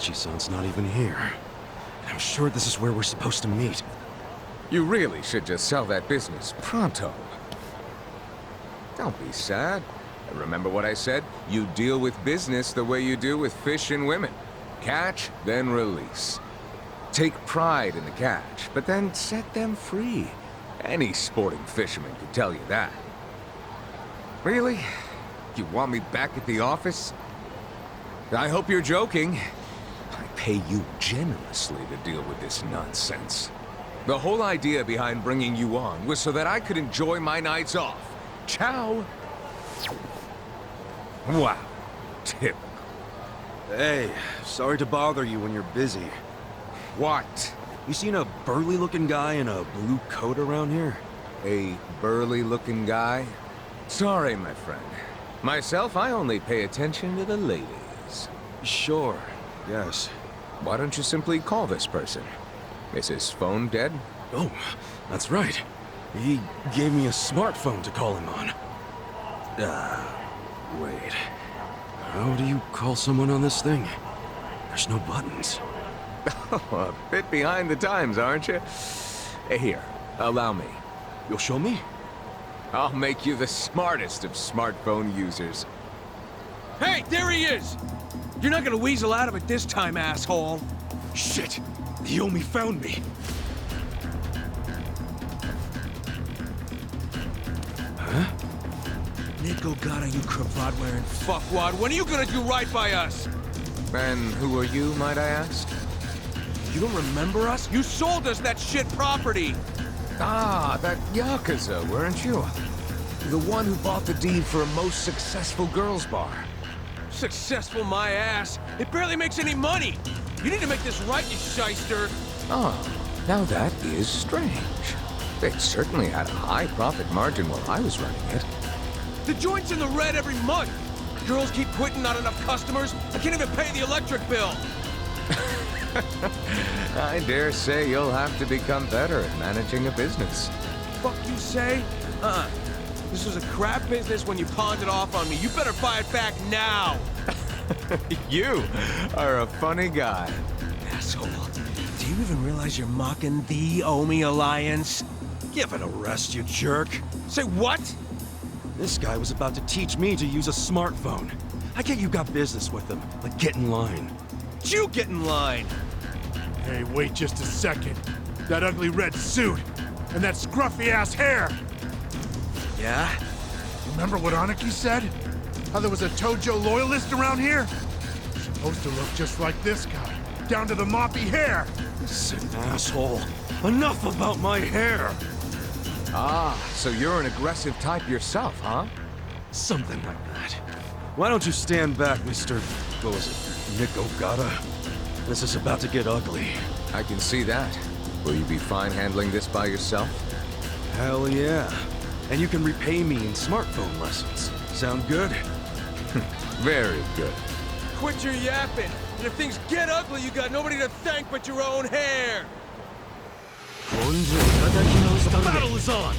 Hachi-san's not even here. And I'm sure this is where we're supposed to meet. You really should just sell that business pronto. Don't be sad. Remember what I said? You deal with business the way you do with fish and women. Catch, then release. Take pride in the catch, but then set them free. Any sporting fisherman can tell you that. Really? You want me back at the office? I hope you're joking. I pay you generously to deal with this nonsense. The whole idea behind bringing you on was so that I could enjoy my nights off. Ciao. Wow. Typical. Hey, sorry to bother you when you're busy. What? You seen a burly-looking guy in a blue coat around here? A burly-looking guy? Sorry, my friend. Myself, I only pay attention to the ladies. Sure, yes. Why don't you simply call this person? Is his phone dead? Oh, that's right. He gave me a smartphone to call him on. Wait. How do you call someone on this thing? There's no buttons. A bit behind the times, aren't you? Here, allow me. You'll show me? I'll make you the smartest of smartphone users. Hey, there he is! You're not gonna weasel out of it this time, asshole. Shit! The Yomi found me! Huh? Nico got you cravat-wearing fuckwad. When are you gonna do right by us? And who are you, might I ask? You don't remember us? You sold us that shit property! Ah, that Yakuza, weren't you? The one who bought the deed for a most successful girls' bar. Successful my ass. It barely makes any money. You need to make this right, you shyster. Oh, now that is strange. They certainly had a high profit margin while I was running it. The joint's in the red every month. Girls keep quitting, not enough customers. I can't even pay the electric bill. I dare say you'll have to become better at managing a business. Fuck you say? This was a crap business when you pawned it off on me. You better buy it back now. You are a funny guy. Asshole. Do you even realize you're mocking the Omi Alliance? Give it a rest, you jerk. Say what? This guy was about to teach me to use a smartphone. I get you got business with him, but get in line. You get in line. Hey, wait just a second. That ugly red suit and that scruffy-ass hair. Yeah? Remember what Aniki said? How there was a Tojo loyalist around here? Supposed to look just like this guy, down to the moppy hair. This is an asshole. Enough about my hair! Ah, so you're an aggressive type yourself, huh? Something like that. Why don't you stand back, Mr. What was it? Nick Ogata? This is about to get ugly. I can see that. Will you be fine handling this by yourself? Hell yeah. And you can repay me in smartphone lessons. Sound good? Very good. Quit your yapping. And if things get ugly, you got nobody to thank but your own hair. The battle is on!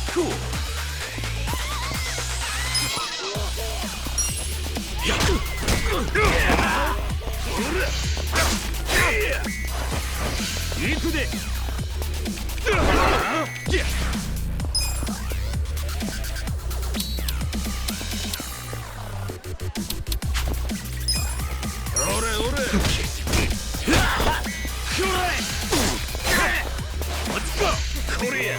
Cool. Let's go! Korea!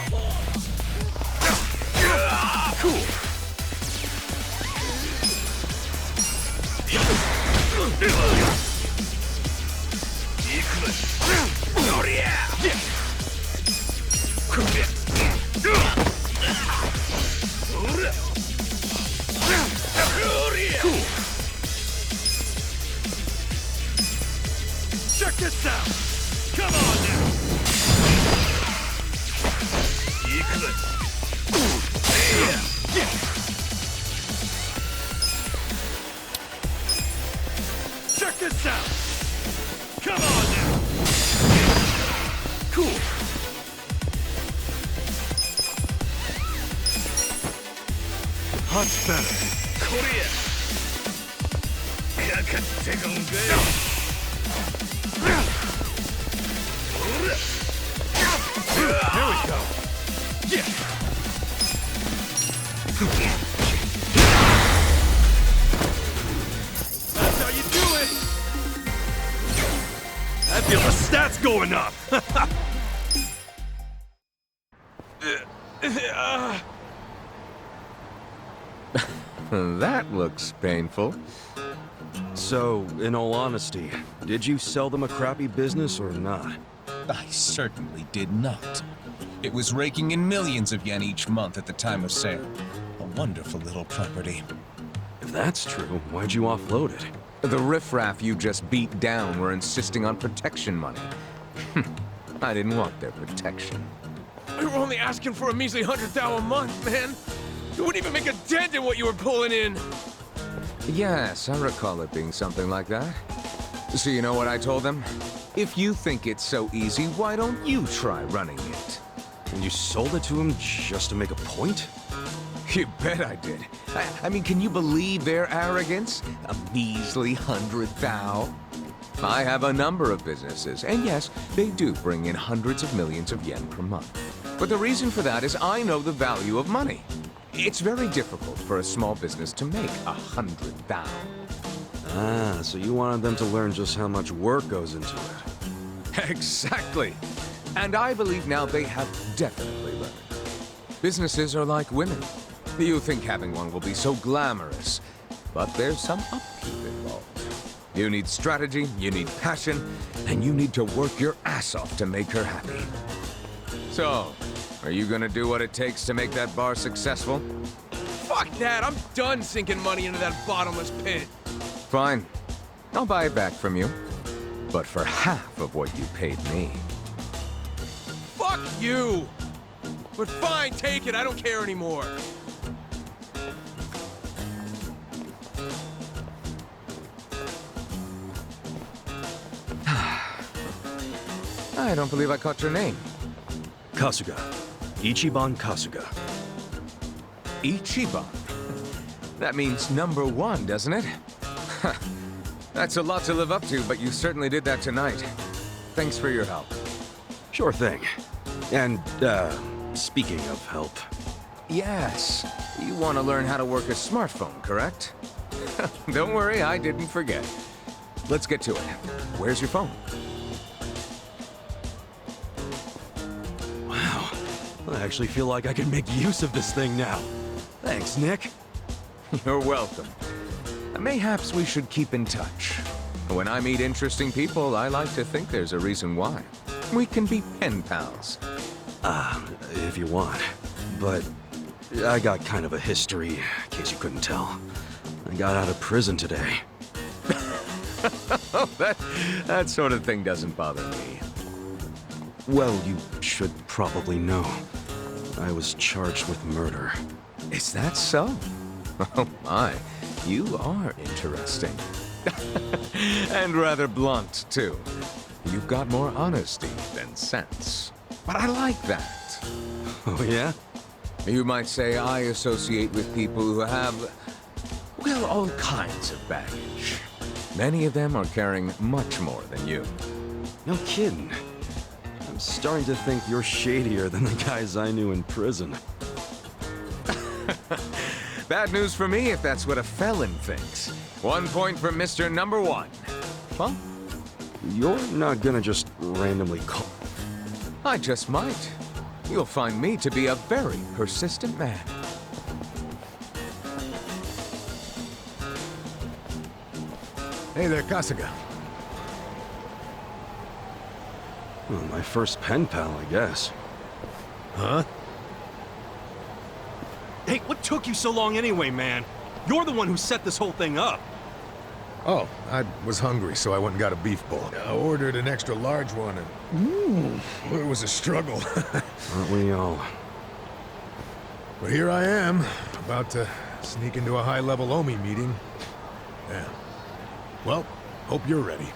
Cool. Check this out! Come on now! Check this out! Come on now! Cool. Much better. Korea! Take 'em good. Here we go. Yeah. That's how you do it! I feel the stats going up! That looks painful. So, in all honesty, did you sell them a crappy business or not? I certainly did not. It was raking in millions of yen each month at the time of sale. A wonderful little property. If that's true, why'd you offload it? The riffraff you just beat down were insisting on protection money. I didn't want their protection. We were only asking for a measly 100,000 a month, man. You wouldn't even make a dent in what you were pulling in. Yes, I recall it being something like that. So you know what I told them? If you think it's so easy, why don't you try running it? And you sold it to him just to make a point? You bet I did. I mean, can you believe their arrogance? A measly 100,000? I have a number of businesses, and yes, they do bring in hundreds of millions of yen per month. But the reason for that is I know the value of money. It's very difficult for a small business to make 100,000. Ah, so you wanted them to learn just how much work goes into it. Exactly. And I believe now they have definitely learned. Businesses are like women. You think having one will be so glamorous, but there's some upkeep involved. You need strategy, you need passion, and you need to work your ass off to make her happy. So, are you gonna do what it takes to make that bar successful? Fuck that, I'm done sinking money into that bottomless pit. Fine. I'll buy it back from you. But for half of what you paid me. Fuck you! But fine, take it, I don't care anymore. I don't believe I caught your name. Kasuga. Ichiban Kasuga. Ichiban. That means number one, doesn't it? That's a lot to live up to, but you certainly did that tonight. Thanks for your help. Sure thing. And, speaking of help... Yes, you want to learn how to work a smartphone, correct? Don't worry, I didn't forget. Let's get to it. Where's your phone? Wow. I actually feel like I can make use of this thing now. Thanks, Nick. You're welcome. Mayhaps we should keep in touch. When I meet interesting people, I like to think there's a reason why. We can be pen pals. If you want. But I got kind of a history, in case you couldn't tell. I got out of prison today. That sort of thing doesn't bother me. Well, you should probably know. I was charged with murder. Is that so? Oh my, you are interesting. And rather blunt, too. You've got more honesty than sense. But I like that. Oh, yeah? You might say I associate with people who have, well, all kinds of baggage. Many of them are carrying much more than you. No kidding. I'm starting to think you're shadier than the guys I knew in prison. Bad news for me if that's what a felon thinks. 1 point for Mr. Number One. Well, You're not gonna just randomly call... I just might. You'll find me to be a very persistent man. Hey there, Kasuga. Well, my first pen pal, I guess. Huh? Hey, what took you so long anyway, man? You're the one who set this whole thing up. Oh, I was hungry, so I went and got a beef bowl. I ordered an extra large one, and it was a struggle. Aren't we all? But here I am, about to sneak into a high-level OMI meeting. Yeah. Well, hope you're ready.